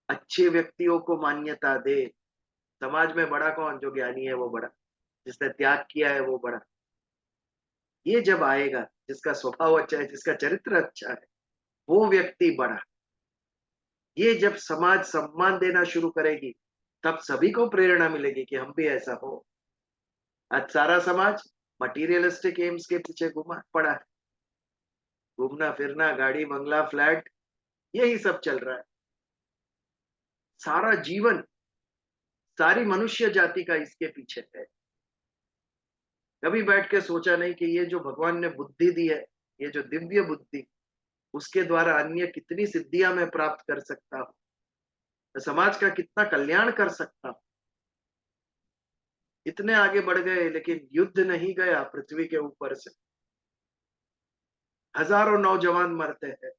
अच्छे व्यक्तियों को मान्यता दे। समाज में बड़ा कौन? जो ज्ञानी है वो बड़ा, जिसने त्याग किया है वो बड़ा। ये जब आएगा, जिसका स्वभाव अच्छा है, जिसका चरित्र अच्छा है, वो व्यक्ति बड़ा। ये जब समाज सम्मान देना शुरू करेगी तब सभी को प्रेरणा मिलेगी कि हम भी ऐसा हो। आज सारा समाज मटीरियलिस्टिक एम्स के पीछे घुमा पड़ा है, घूमना फिरना, गाड़ी बंगला फ्लैट, यही सब चल रहा है। सारा जीवन, सारी मनुष्य जाति का इसके पीछे है। कभी बैठ के सोचा नहीं कि ये जो भगवान ने बुद्धि दी है, ये जो दिव्य बुद्धि, उसके द्वारा अन्य कितनी सिद्धियां मैं प्राप्त कर सकता हूँ, समाज का कितना कल्याण कर सकता हूँ। इतने आगे बढ़ गए, लेकिन युद्ध नहीं गया पृथ्वी के ऊपर से। हजारों नौजवान मरते हैं।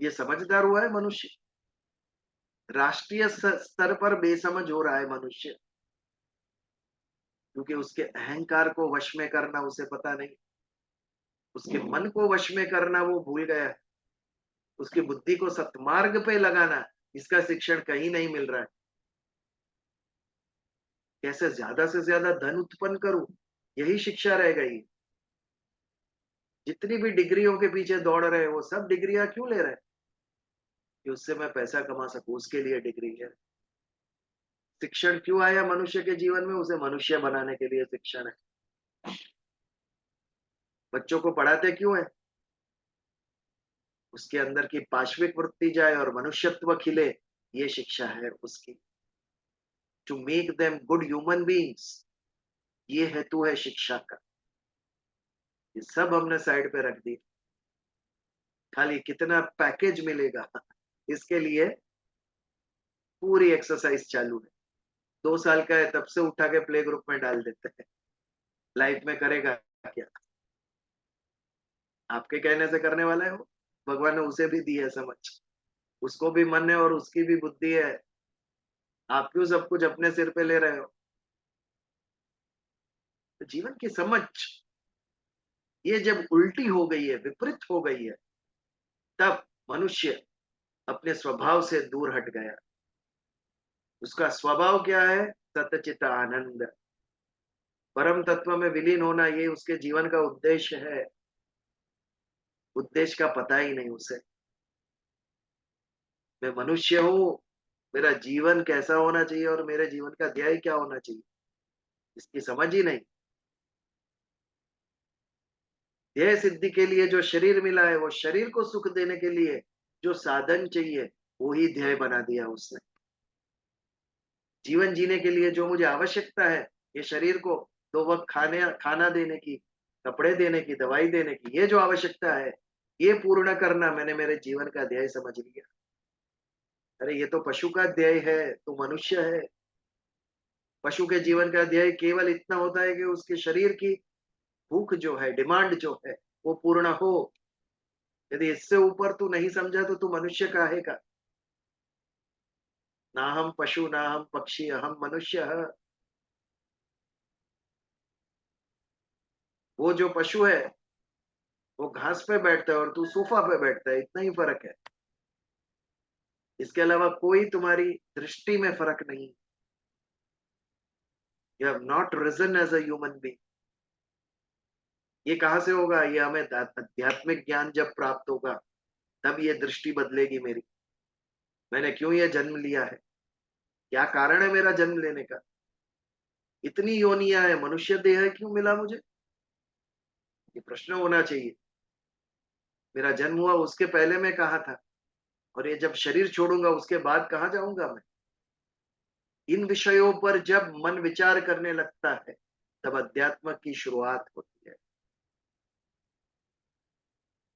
ये समझदार हुआ है मनुष्य? राष्ट्रीय स्तर पर बेसमझ हो रहा है मनुष्य, क्योंकि उसके अहंकार को वश में करना उसे पता नहीं, उसके मन को वश में करना वो भूल गया है, उसकी बुद्धि को सत्मार्ग पे लगाना, इसका शिक्षण कहीं नहीं मिल रहा है। कैसे ज्यादा से ज्यादा धन उत्पन्न करूं, यही शिक्षा रह गई। जितनी भी डिग्रियों के पीछे दौड़ रहे हैं, वो सब डिग्रियां क्यों ले रहे हैं? कि उससे मैं पैसा कमा सकूं, उसके लिए डिग्री है। शिक्षण क्यों आया मनुष्य के जीवन में? उसे मनुष्य बनाने के लिए शिक्षण है। बच्चों को पढ़ाते क्यों है? उसके अंदर की पाश्विक वृत्ति जाए और मनुष्यत्व खिले, ये शिक्षा है उसकी। To make them good human beings, ये हेतु है शिक्षा का। ये सब हमने साइड पे रख दी। खाली कितना पैकेज मिलेगा, इसके लिए पूरी एक्सरसाइज चालू है। 2 साल का है तब से उठा के प्ले ग्रुप में डाल देते हैं। लाइफ में करेगा क्या? आपके कहने से करने वाला है वो? भगवान ने उसे भी दी है समझ, उसको भी मन है और उसकी भी बुद्धि है। आप क्यों सब कुछ अपने सिर पे ले रहे हो? तो जीवन की समझ ये जब उल्टी हो गई है, विपरीत हो गई है, तब मनुष्य अपने स्वभाव से दूर हट गया। उसका स्वभाव क्या है? सतचित आनंद, परम तत्व में विलीन होना, ये उसके जीवन का उद्देश्य है। उद्देश्य का पता ही नहीं उसे। मैं मनुष्य हूं, मेरा जीवन कैसा होना चाहिए और मेरे जीवन का ध्येय क्या होना चाहिए, इसकी समझ ही नहीं। ध्येय सिद्धि के लिए जो शरीर मिला है, वो शरीर को सुख देने के लिए जो साधन चाहिए, वो ही ध्येय बना दिया उसने। जीवन जीने के लिए जो मुझे आवश्यकता है, ये शरीर को 2 वक्त खाना देने की, कपड़े देने की, दवाई देने की, ये जो आवश्यकता है, ये पूर्ण करना मैंने मेरे जीवन का ध्येय समझ लिया। अरे ये तो पशु का ध्येय है, तू मनुष्य है। पशु के जीवन का ध्येय केवल इतना होता है कि उसके शरीर की भूख जो है, डिमांड जो है, वो पूर्ण हो। यदि इससे ऊपर तू नहीं समझा तो तू मनुष्य काहे का? ना हम पशु, ना हम पक्षी, हम मनुष्य है। वो जो पशु है वो घास पे बैठता है और तू सोफा पे बैठता है, इतना ही फर्क है। इसके अलावा कोई तुम्हारी दृष्टि में फर्क नहीं। You have not reason as a human being. ये कहां से होगा? ये हमें आध्यात्मिक ज्ञान जब प्राप्त होगा, तब ये दृष्टि बदलेगी मेरी। मैंने क्यों ये जन्म लिया है? क्या कारण है मेरा जन्म लेने का? इतनी योनियां है, मनुष्य देह क्यों मिला मुझे? ये प्रश्न होना चाहिए। मेरा जन्म हुआ उसके पहले मैं कहा था, और ये जब शरीर छोड़ूंगा उसके बाद कहाँ जाऊंगा मैं? इन विषयों पर जब मन विचार करने लगता है, तब अध्यात्म की शुरुआत होती है।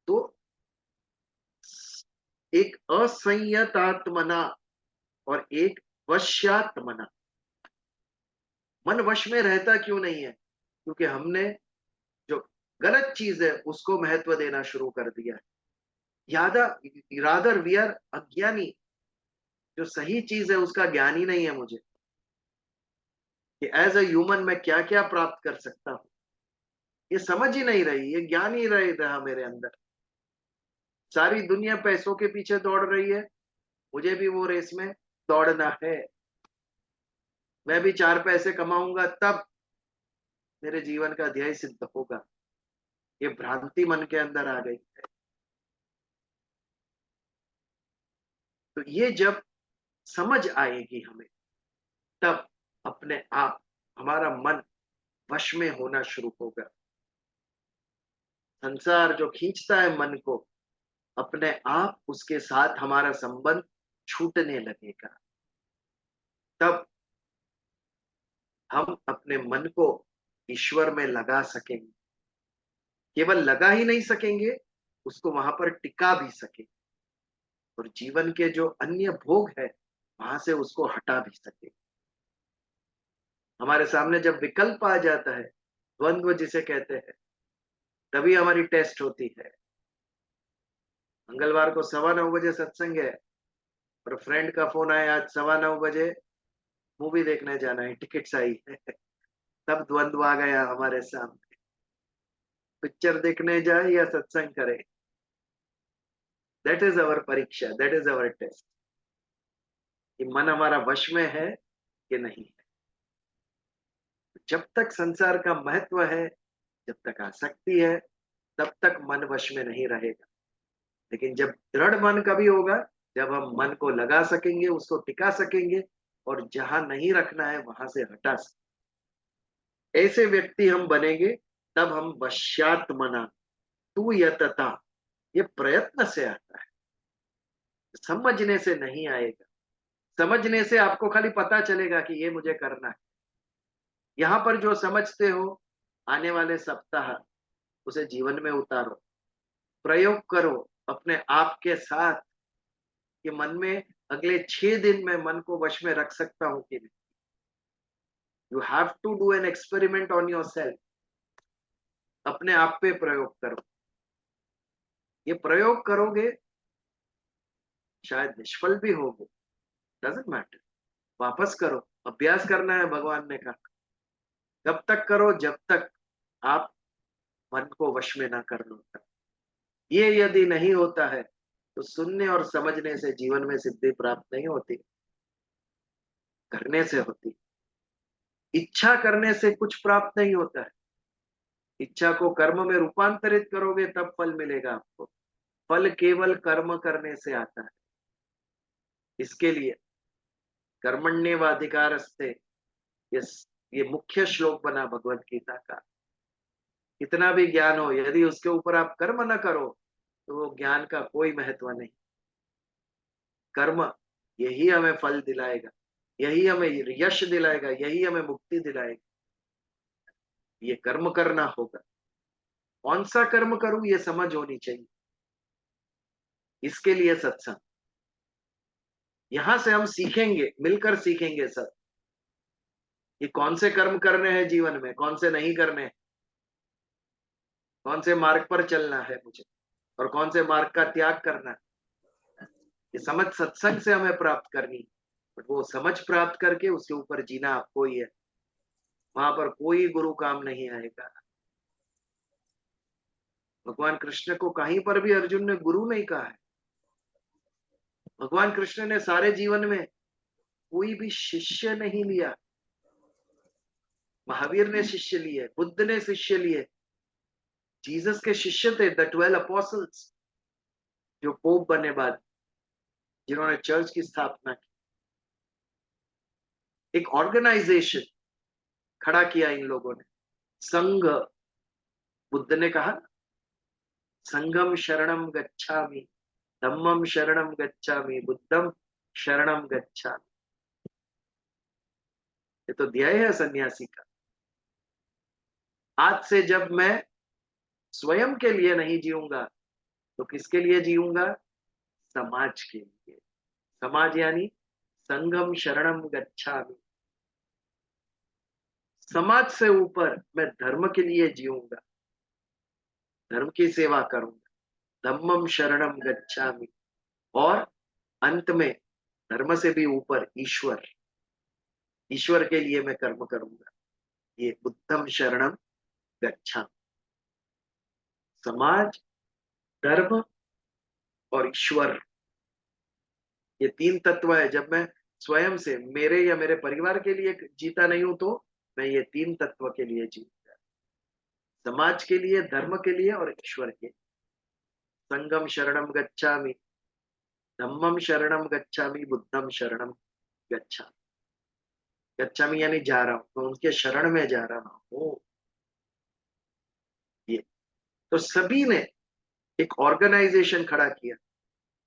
तो एक असंयतात्मना और एक वश्यात्मना। मन वश में रहता क्यों नहीं है? क्योंकि हमने जो गलत चीज है उसको महत्व देना शुरू कर दिया है। यादा रादर वी आर अज्ञानी। जो सही चीज है उसका ज्ञान ही नहीं है मुझे, कि एज अ ह्यूमन मैं क्या क्या प्राप्त कर सकता हूं। ये समझ ही नहीं रही, ये ज्ञान ही रहा मेरे अंदर। सारी दुनिया पैसों के पीछे दौड़ रही है, मुझे भी वो रेस में दौड़ना है। मैं भी 4 पैसे कमाऊंगा तब मेरे जीवन का ध्येय सिद्ध होगा। ये भ्रांति मन के अंदर आ गई है। तो ये जब समझ आएगी हमें, तब अपने आप हमारा मन वश में होना शुरू होगा। संसार जो खींचता है मन को, अपने आप उसके साथ हमारा संबंध छूटने लगेगा। तब हम अपने मन को ईश्वर में लगा सकेंगे। केवल लगा ही नहीं सकेंगे, उसको वहां पर टिका भी सकेंगे, और जीवन के जो अन्य भोग है वहां से उसको हटा भी सकेंगे। हमारे सामने जब विकल्प आ जाता है, द्वंद्व जिसे कहते हैं, तभी हमारी टेस्ट होती है। मंगलवार को 9:15 सत्संग है, और फ्रेंड का फोन आया आज 9:15 मूवी देखने जाना है, टिकट्स आई है। तब द्वंद्व आ गया हमारे सामने, पिक्चर देखने जाए या सत्संग करे। दैट इज अवर परीक्षा, दैट इज अवर टेस्ट, कि मन हमारा वश में है कि नहीं है। जब तक संसार का महत्व है, जब तक आसक्ति है, तब तक मन वश में नहीं रहेगा। लेकिन जब दृढ़ मन कभी होगा, जब हम मन को लगा सकेंगे, उसको टिका सकेंगे, और जहां नहीं रखना है वहां से हटा सकेंगे, ऐसे व्यक्ति हम बनेंगे। तब हम वश्यात मना तू यतता, ये प्रयत्न से आता है, समझने से नहीं आएगा। समझने से आपको खाली पता चलेगा कि ये मुझे करना है। यहां पर जो समझते हो, आने वाले सप्ताह उसे जीवन में उतारो, प्रयोग करो अपने आप के साथ, कि मन में अगले 6 दिन में मन को वश में रख सकता हूं कि नहीं। You have to do an experiment on yourself. अपने आप पे प्रयोग करो। ये प्रयोग करोगे, शायद निष्फल भी होगे, डजंट मैटर, वापस करो। अभ्यास करना है, भगवान ने कहा। तब तक करो जब तक आप मन को वश में ना कर लो। ये यदि नहीं होता है तो सुनने और समझने से जीवन में सिद्धि प्राप्त नहीं होती, करने से होती। इच्छा करने से कुछ प्राप्त नहीं होता है। इच्छा को कर्म में रूपांतरित करोगे तब फल मिलेगा आपको। फल केवल कर्म करने से आता है। इसके लिए कर्मण्येवाधिकारस्ते, ये ये मुख्य श्लोक बना भगवत गीता का। कितना भी ज्ञान हो, यदि उसके ऊपर आप कर्म न करो तो वो ज्ञान का कोई महत्व नहीं। कर्म यही हमें फल दिलाएगा, यही हमें यश दिलाएगा, यही हमें मुक्ति दिलाएगा। ये कर्म करना होगा। कौन सा कर्म करूं, ये समझ होनी चाहिए। इसके लिए सत्संग, यहां से हम सीखेंगे, मिलकर सीखेंगे सब, कि कौन से कर्म करने हैं जीवन में, कौन से नहीं करने हैं, कौन से मार्ग पर चलना है मुझे, और कौन से मार्ग का त्याग करना है। ये समझ सत्संग से हमें प्राप्त करनी, बट वो समझ प्राप्त करके उसके ऊपर जीना आपको ही है। वहां पर कोई गुरु काम नहीं आएगा। भगवान कृष्ण को कहीं पर भी अर्जुन ने गुरु नहीं कहा है। भगवान कृष्ण ने सारे जीवन में कोई भी शिष्य नहीं लिया। महावीर ने शिष्य लिए, बुद्ध ने शिष्य लिए, जीसस के शिष्य थे द 12 अपोस्टल्स, जो पोप बने बाद, जिन्होंने चर्च की स्थापना की। एक ऑर्गेनाइजेशन खड़ा किया इन लोगों ने, संघ। बुद्ध ने कहा, संघम शरणम गच्छामि, धम्मम शरणम गच्छामि, बुद्धम शरणम गच्छामि। ये तो ध्येय है सन्यासी का। आज से जब मैं स्वयं के लिए नहीं जीऊंगा तो किसके लिए जीऊंगा? समाज के लिए। समाज यानी संगम शरणम गच्छामि। समाज से ऊपर मैं धर्म के लिए जीऊंगा, धर्म की सेवा करूंगा, धम्मम शरणम गच्छामि। और अंत में धर्म से भी ऊपर ईश्वर, ईश्वर के लिए मैं कर्म करूंगा। ये बुद्धम शरणम गच्छामि। समाज, धर्म और ईश्वर, ये 3 तत्व है। जब मैं स्वयं से, मेरे या मेरे परिवार के लिए जीता नहीं हूं, तो मैं ये 3 तत्व के लिए जीऊंगा, समाज के लिए, धर्म के लिए और ईश्वर के लिए। संगम शरणम गच्छामि, धम्मम शरणम गच्छामि, बुद्धम शरणम गच्छामि। गच्छामि यानी जा रहा हूं, तो उनके शरण में जा रहा हूं। ये तो सभी ने एक ऑर्गेनाइजेशन खड़ा किया,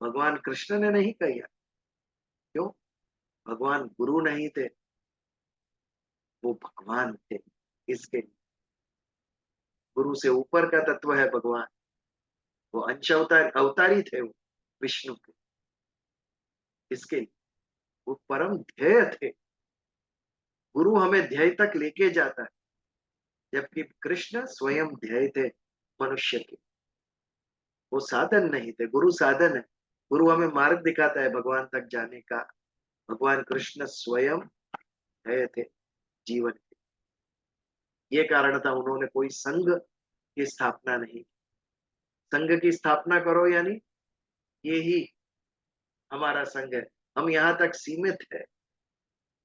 भगवान कृष्ण ने नहीं किया। क्यों? भगवान गुरु नहीं थे, वो भगवान थे। इसके गुरु से ऊपर का तत्व है भगवान, वो अंश अवतारी थे, वो विष्णु के। इसके वो परम ध्येय थे। गुरु हमें ध्येय तक लेके जाता है, जबकि कृष्ण स्वयं ध्येय थे मनुष्य के। वो साधन नहीं थे, गुरु साधन है। गुरु हमें मार्ग दिखाता है भगवान तक जाने का। भगवान कृष्ण स्वयं ध्येय थे जीवन के। ये कारण था उन्होंने कोई संघ की स्थापना नहीं। संघ की स्थापना करो यानी ये ही हमारा संघ है, हम यहाँ तक सीमित है।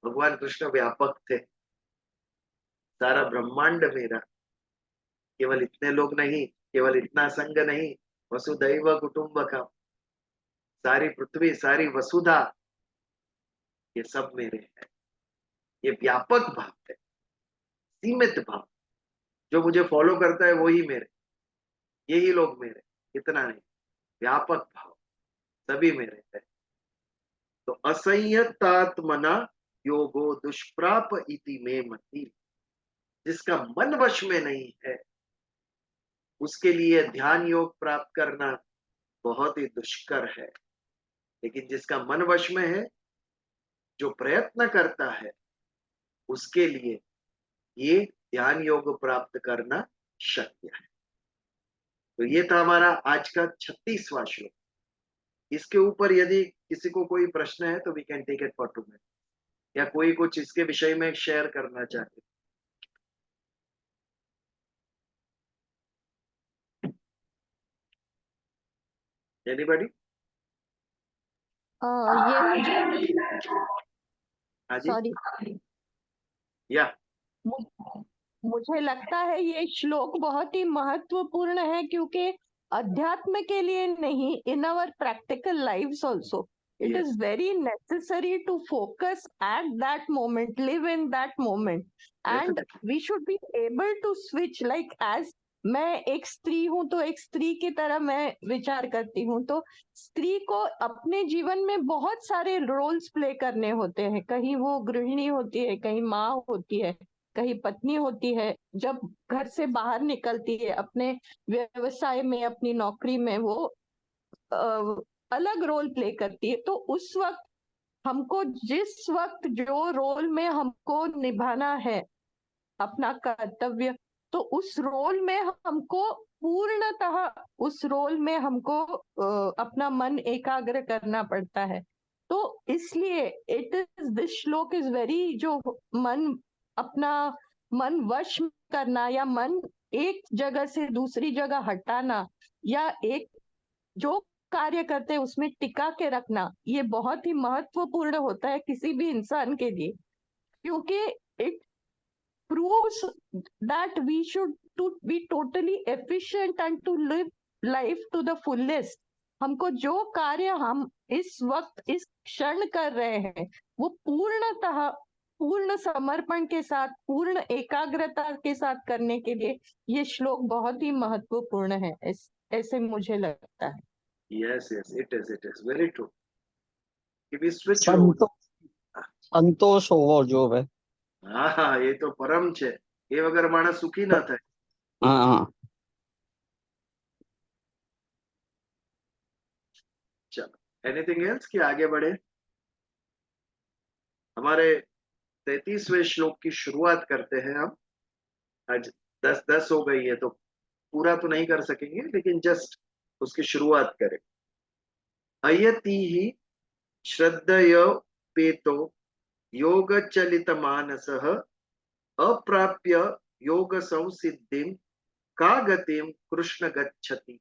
भगवान कृष्ण व्यापक थे, सारा ब्रह्मांड मेरा। केवल इतने लोग नहीं, केवल इतना संघ नहीं, वसुदैव कुटुंबकम, सारी पृथ्वी, सारी वसुधा, ये सब मेरे हैं। ये व्यापक भाव है, सीमित भाव। जो मुझे फॉलो करता है वो ही मेरे, यही लोग मेरे, इतना नहीं, व्यापक भाव, सभी मेरे हैं। तो असंयतात्मना योगो दुष्प्राप इति में मति, जिसका मन वश में नहीं है उसके लिए ध्यान योग प्राप्त करना बहुत ही दुष्कर है। लेकिन जिसका मन वश में है, जो प्रयत्न करता है, उसके लिए ये ध्यान योग प्राप्त करना शक्य है। तो ये था हमारा आज का 36वां श्लोक। इसके ऊपर यदि किसी को कोई प्रश्न है तो we can take it for 2 minute, या कोई कुछ इसके विषय में शेयर करना चाहते। एनीबॉडी? ये मुझे हाँ जी, सॉरी या मुझे लगता है ये श्लोक बहुत ही महत्वपूर्ण है, क्योंकि अध्यात्म के लिए नहीं, in our practical lives also it Yes. is very necessary to focus at that moment, live in that moment, and Definitely. we should be able to switch, like as मैं एक स्त्री हूं तो एक स्त्री की तरह मैं विचार करती हूँ। तो स्त्री को अपने जीवन में बहुत सारे रोल्स प्ले करने होते हैं, कहीं वो गृहिणी होती है, कहीं माँ होती है, कहीं पत्नी होती है। जब घर से बाहर निकलती है अपने व्यवसाय में, अपनी नौकरी में, वो अलग रोल प्ले करती है। तो उस वक्त हमको, जिस वक्त जो रोल में हमको निभाना है अपना कर्तव्य, तो उस रोल में हमको पूर्णतः, उस रोल में हमको अपना मन एकाग्र करना पड़ता है। तो इसलिए इट इज, दिस श्लोक इज वेरी, जो मन, अपना मन वश करना, या मन एक जगह से दूसरी जगह हटाना, या एक जो कार्य करते हैं उसमें टिका के रखना, ये बहुत ही महत्वपूर्ण होता है किसी भी इंसान के लिए, क्योंकि it proves that we should to be totally efficient and to live life to the fullest. हमको जो कार्य हम इस वक्त इस क्षण कर रहे हैं वो पूर्णतः, पूर्ण समर्पण के साथ, पूर्ण एकाग्रता के साथ करने के लिए ये श्लोक बहुत ही महत्वपूर्ण है, ऐसे मुझे लगता है। Yes, it is very true. कि भी switch संतो, roles. संतोष होवो जो है। हाँ, ये तो परम छे, ये वगैरह मानस सुखी ना था। हाँ, चलो, एनीथिंग एल्स कि आगे बढ़े? हमारे 33वें श्लोक की शुरुआत करते हैं हम। आज 10 हो गई है तो पूरा तो नहीं कर सकेंगे, लेकिन जस्ट उसकी शुरुआत करें। अयति ही श्रद्धयोपेतो योग चलित मानसः अप्राप्य योग संसिद्धिम का गतिम कृष्ण गच्छति।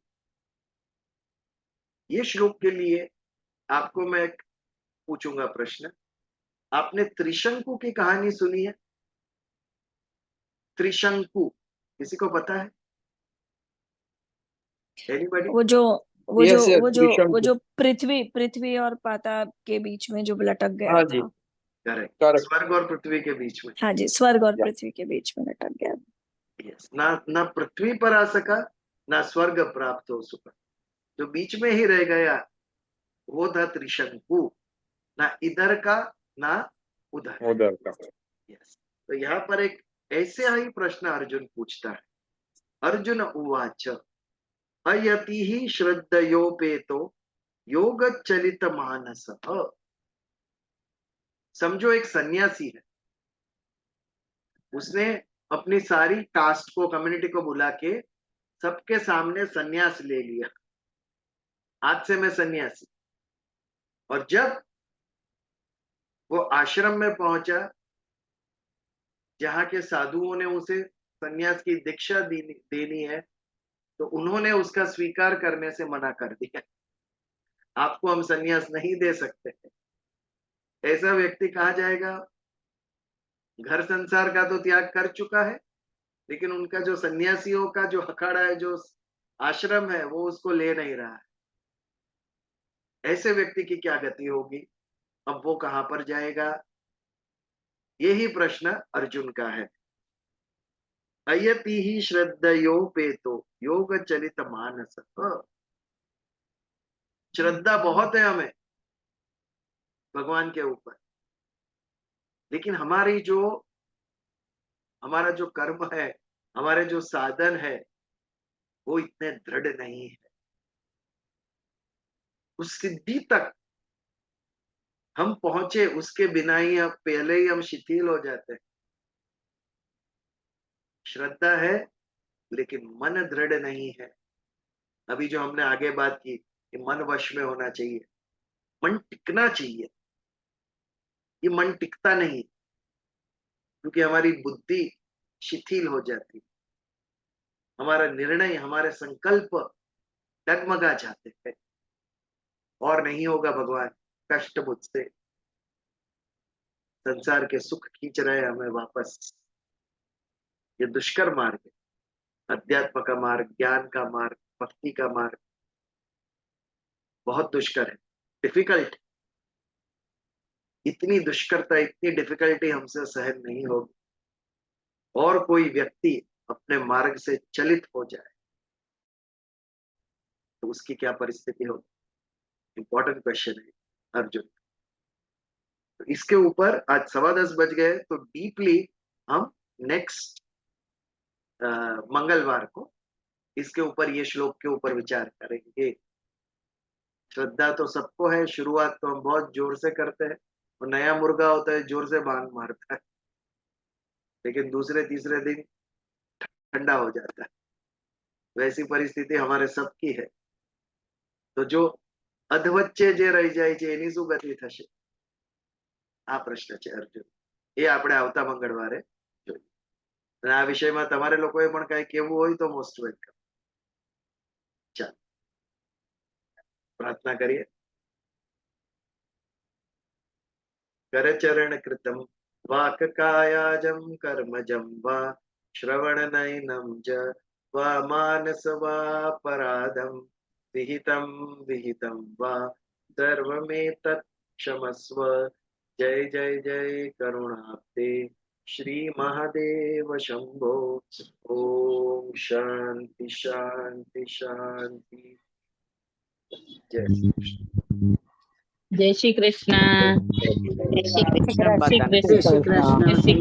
ये श्लोक के लिए आपको मैं पूछूंगा प्रश्न। आपने त्रिशंकु की कहानी सुनी है? त्रिशंकु किसी को पता है? एनीबॉडी? Yes, वो जो त्रिशंकु। पृथ्वी पृथ्वी और पाताल के बीच में जो लटक गया हाँ जी। था। Correct, Correct. स्वर्ग और पृथ्वी के बीच में। हाँ जी, स्वर्ग और Yeah. पृथ्वी के बीच में लटक गया। यस, ना पृथ्वी पर आ सका, ना स्वर्ग प्राप्त हो सका, जो बीच में ही रह गया वो था त्रिशंकु, ना इधर का ना उधर। उधर का। यस, तो यहाँ पर एक ऐसे ही प्रश्न अर्जुन पूछता है। अर्जुन उवाच अयति श्रद्धयोपेतो योग चलित मानस। समझो एक सन्यासी है, उसने अपनी सारी कास्ट को, कम्युनिटी को बुला के सबके सामने सन्यास ले लिया, आज से मैं सन्यासी। और जब वो आश्रम में पहुंचा जहां के साधुओं ने उसे सन्यास की दीक्षा देनी है, तो उन्होंने उसका स्वीकार करने से मना कर दिया, आपको हम सन्यास नहीं दे सकते। ऐसा व्यक्ति कहा जाएगा, घर संसार का तो त्याग कर चुका है, लेकिन उनका जो सन्यासियों का जो अखाड़ा है, जो आश्रम है, वो उसको ले नहीं रहा है। ऐसे व्यक्ति की क्या गति होगी, अब वो कहां पर जाएगा? यही प्रश्न अर्जुन का है। अयति ही श्रद्धयोपेतो योग चलित मानस। श्रद्धा बहुत है हमें भगवान के ऊपर, लेकिन हमारा जो कर्म है, हमारे जो साधन है, वो इतने दृढ़ नहीं है। उस सिद्धि तक हम पहुंचे, उसके बिना ही पहले ही हम शिथिल हो जाते हैं। श्रद्धा है लेकिन मन दृढ़ नहीं है। अभी जो हमने आगे बात की कि मन वश में होना चाहिए, मन टिकना चाहिए। ये मन टिकता नहीं, क्योंकि हमारी बुद्धि शिथिल हो जाती, हमारा निर्णय, हमारे संकल्प डगमगा जाते हैं। और नहीं होगा भगवान, कष्ट मुझसे, संसार के सुख खींच रहे हैं हमें वापस। ये दुष्कर मार्ग है, अध्यात्म का मार्ग, ज्ञान का मार्ग, भक्ति का मार्ग बहुत दुष्कर है, डिफिकल्ट। इतनी दुष्करता, इतनी डिफिकल्टी हमसे सहन नहीं होगी। और कोई व्यक्ति अपने मार्ग से चलित हो जाए तो उसकी क्या परिस्थिति होगी? इंपॉर्टेंट क्वेश्चन है अर्जुन। तो इसके ऊपर आज 10:15 बज गए, तो डीपली हम नेक्स्ट मंगलवार को इसके ऊपर, ये श्लोक के ऊपर विचार करेंगे। श्रद्धा तो सबको है, शुरुआत तो हम बहुत जोर से करते हैं, और नया मुर्गा होता है जोर से बांग मारता है, लेकिन दूसरे तीसरे दिन ठंडा हो जाता है। वैसी परिस्थिति हमारे सबकी है। तो जो अधवच्चे जे रही જાય છે એની શું ગતિ થશે, આ પ્રશ્ન છે અર્જુન। એ આપણે આવતા મંગળવારે જોઈએ। અને આ વિષયમાં તમારે લોકોએ પણ કઈ કહેવું હોય તો મોસ્ટ વેલકમ। ચાલો प्रार्थना करिए। करचरण कृतं वाक् कायाजं कर्मजं वा श्रवणनयनं च वा मानस वा पराधं विहितं वा सर्वमेतत् क्षमस्व। जय जय जय करुणाब्धे श्री महादेव शंभो। ओम शांति शांति शांति। जय जय श्री कृष्ण। जय श्री कृष्ण। जय श्री